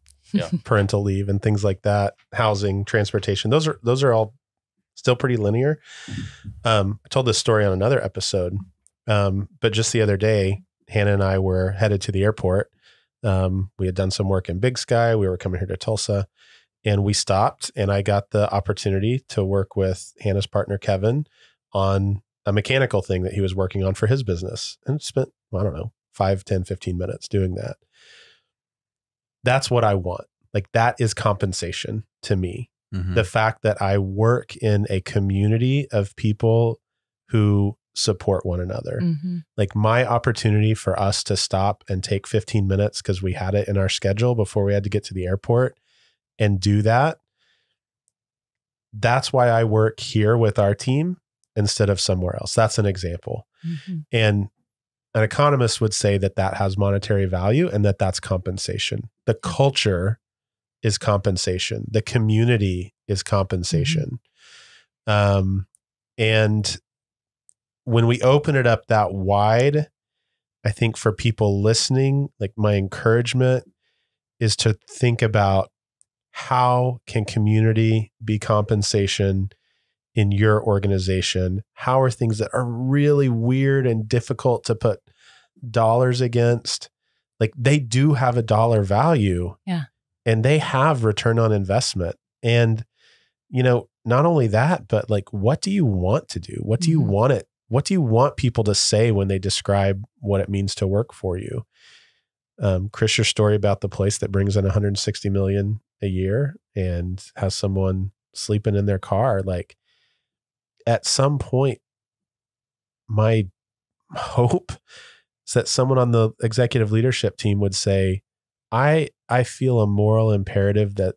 parental leave and things like that, housing, transportation. Those are all still pretty linear. I told this story on another episode. But just the other day, Hannah and I were headed to the airport. We had done some work in Big Sky. We were coming here to Tulsa, and we stopped, and I got the opportunity to work with Hannah's partner, Kevin, on a mechanical thing that he was working on for his business, and spent, I don't know, 5, 10, 15 minutes doing that. That's what I want. Like, that is compensation to me. Mm-hmm. The fact that I work in a community of people who support one another. Mm-hmm. Like, my opportunity for us to stop and take 15 minutes because we had it in our schedule before we had to get to the airport and do that. That's why I work here with our team instead of somewhere else. That's an example. Mm-hmm. And an economist would say that that has monetary value and that that's compensation. The culture is compensation. The community is compensation. And when we open it up that wide, I think for people listening, like, my encouragement is to think about how can community be compensation in your organization? How are things that are really weird and difficult to put dollars against, like, they do have a dollar value. Yeah. And they have return on investment. And, not only that, but like, what do you want to do? What do you want it? What do you want people to say when they describe what it means to work for you? Chris, your story about the place that brings in 160 million a year and has someone sleeping in their car. Like, at some point, my hope is that someone on the executive leadership team would say, I feel a moral imperative that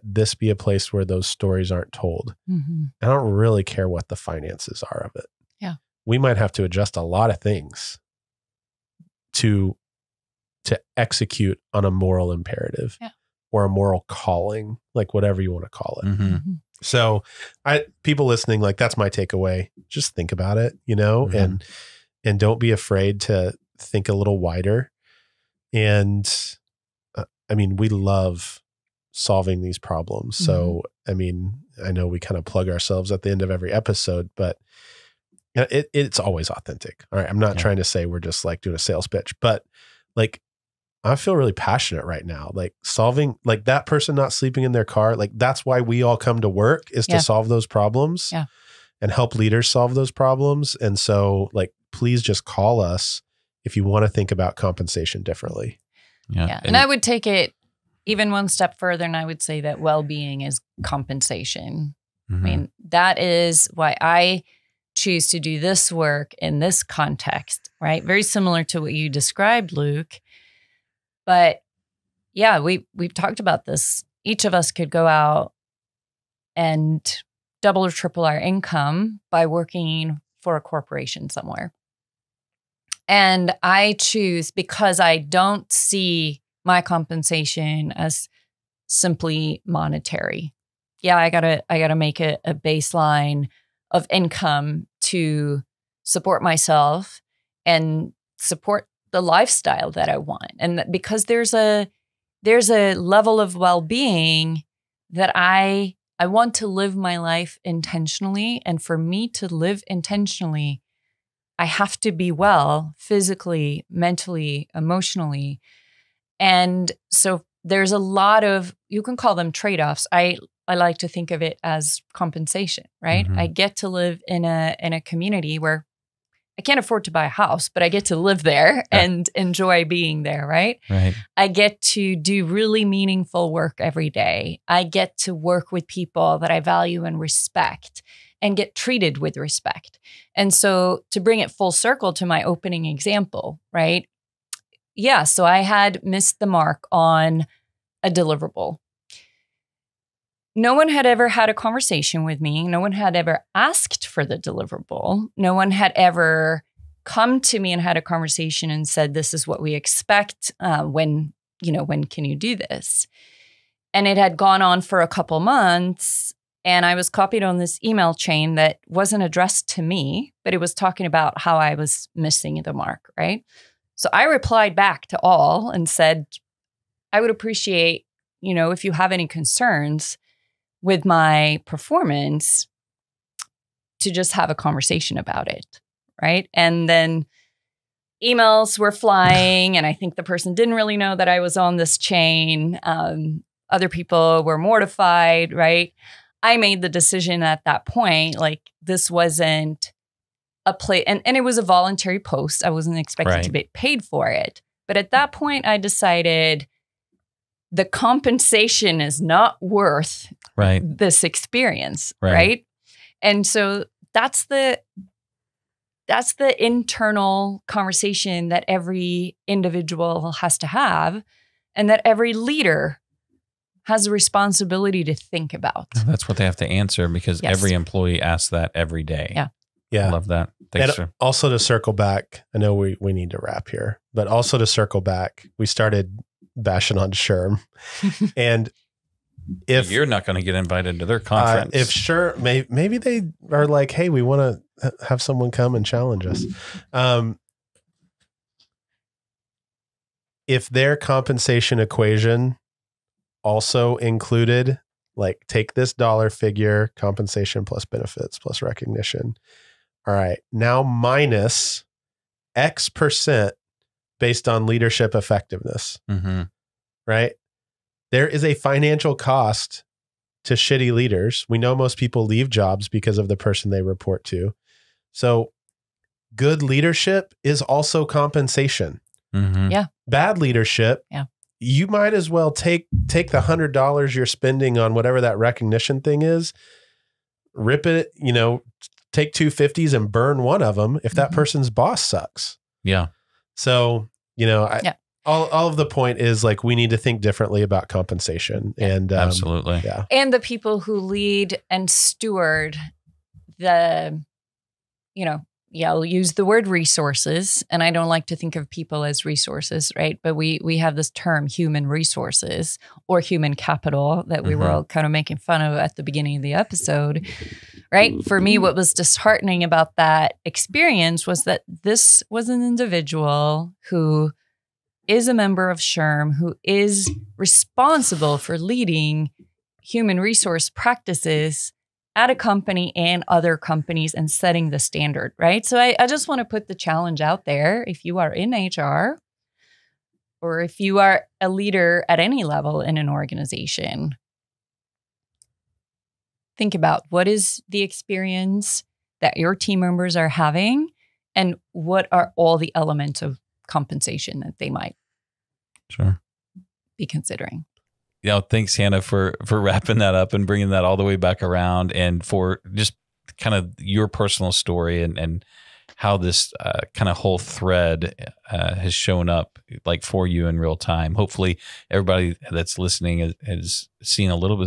this be a place where those stories aren't told. Mm-hmm. I don't really care what the finances are of it. Yeah. We might have to adjust a lot of things to execute on a moral imperative or a moral calling, like whatever you want to call it. Mm-hmm. Mm-hmm. So people listening, like, that's my takeaway. Just think about it, Mm-hmm. and don't be afraid to think a little wider. And I mean, we love solving these problems. So, I mean, I know we kind of plug ourselves at the end of every episode, but it's always authentic. All right. I'm not trying to say we're just like doing a sales pitch, but like, I feel really passionate right now, like solving, like, that person not sleeping in their car. Like, that's why we all come to work, is to solve those problems and help leaders solve those problems. And so, like, please just call us if you want to think about compensation differently. Yeah. And I would take it even one step further, and I would say that well-being is compensation. Mm-hmm. I mean, that is why I choose to do this work in this context, right? Very similar to what you described, Luke. But yeah, we've talked about this. Each of us could go out and double or triple our income by working for a corporation somewhere. And I choose, because I don't see my compensation as simply monetary. Yeah, I gotta make a baseline of income to support myself and support the lifestyle that I want. And because there's a level of well-being that I want to live my life intentionally. And for me to live intentionally, I have to be well physically, mentally, emotionally. And so there's a lot of, you can call them trade-offs. I like to think of it as compensation, right? Mm-hmm. I get to live in a community where I can't afford to buy a house, but I get to live there and enjoy being there, right? Right. I get to do really meaningful work every day. I get to work with people that I value and respect and get treated with respect. And so, to bring it full circle to my opening example, right? Yeah, so I had missed the mark on a deliverable. No one had ever had a conversation with me. No one had ever asked for the deliverable. No one had ever come to me and had a conversation and said, this is what we expect. When can you do this? And it had gone on for a couple months. And I was copied on this email chain that wasn't addressed to me, but it was talking about how I was missing the mark, right? So I replied back to all and said, I would appreciate, if you have any concerns with my performance, to just have a conversation about it, right? And then emails were flying, and I think the person didn't really know that I was on this chain. Other people were mortified, right? I made the decision at that point, like this wasn't a play, and it was a voluntary post. I wasn't expected to be paid for it. But at that point, I decided the compensation is not worth this experience, right? And so that's the internal conversation that every individual has to have, and that every leader has a responsibility to think about. That's what they have to answer, because every employee asks that every day. Yeah. I love that. Thanks. And also to circle back, I know we need to wrap here, but also to circle back, we started bashing on SHRM. And if you're not going to get invited to their conference, if SHRM, maybe they are like, hey, we want to have someone come and challenge us. If their compensation equation also included, like, take this dollar figure, compensation plus benefits plus recognition. All right, now minus X% based on leadership effectiveness, right? There is a financial cost to shitty leaders. We know most people leave jobs because of the person they report to. So good leadership is also compensation. Yeah. Bad leadership. Yeah. You might as well take the $100 you're spending on whatever that recognition thing is, rip it, take 250s and burn one of them if that person's boss sucks. Yeah. So, all of the point is, like, we need to think differently about compensation. And absolutely. Yeah. And the people who lead and steward I'll use the word resources, and I don't like to think of people as resources, right? But we have this term human resources or human capital that we were all kind of making fun of at the beginning of the episode, right? For me, what was disheartening about that experience was that this was an individual who is a member of SHRM, who is responsible for leading human resource practices at a company and other companies and setting the standard, right? So I just want to put the challenge out there. If you are in HR, or if you are a leader at any level in an organization, think about what is the experience that your team members are having, and what are all the elements of compensation that they might be considering. Thanks, Hannah, for wrapping that up and bringing that all the way back around, and for just kind of your personal story and how this kind of whole thread has shown up, like, for you in real time. Hopefully, everybody that's listening has seen a little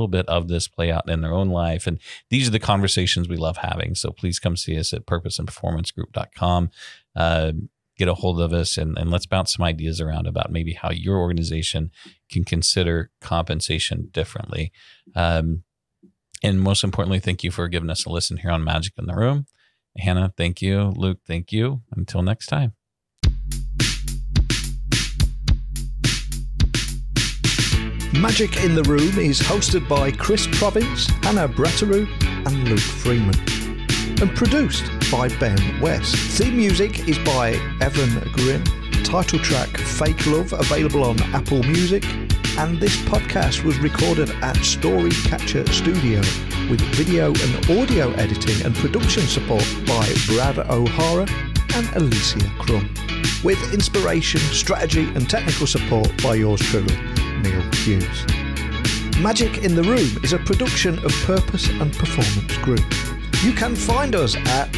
bit of this play out in their own life. And these are the conversations we love having. So please come see us at purposeandperformancegroup.com. Get a hold of us, and let's bounce some ideas around about maybe how your organization can consider compensation differently. And most importantly, thank you for giving us a listen here on Magic in the Room. Hannah, thank you. Luke, thank you. Until next time. Magic in the Room is hosted by Chris Province, Hannah Bratteroo, and Luke Freeman, and produced by Ben West. Theme music is by Evan Grimm. Title track Fake Love, available on Apple Music. And this podcast was recorded at Storycatcher Studio with video and audio editing and production support by Brad O'Hara and Alicia Crum, with inspiration, strategy and technical support by yours truly, Neil Hughes. Magic in the Room is a production of Purpose and Performance Group. You can find us at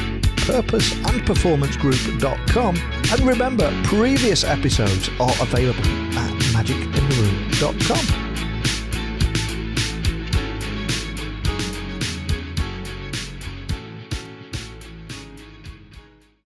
purposeandperformancegroup.com, and remember, previous episodes are available at magicintheroom.com.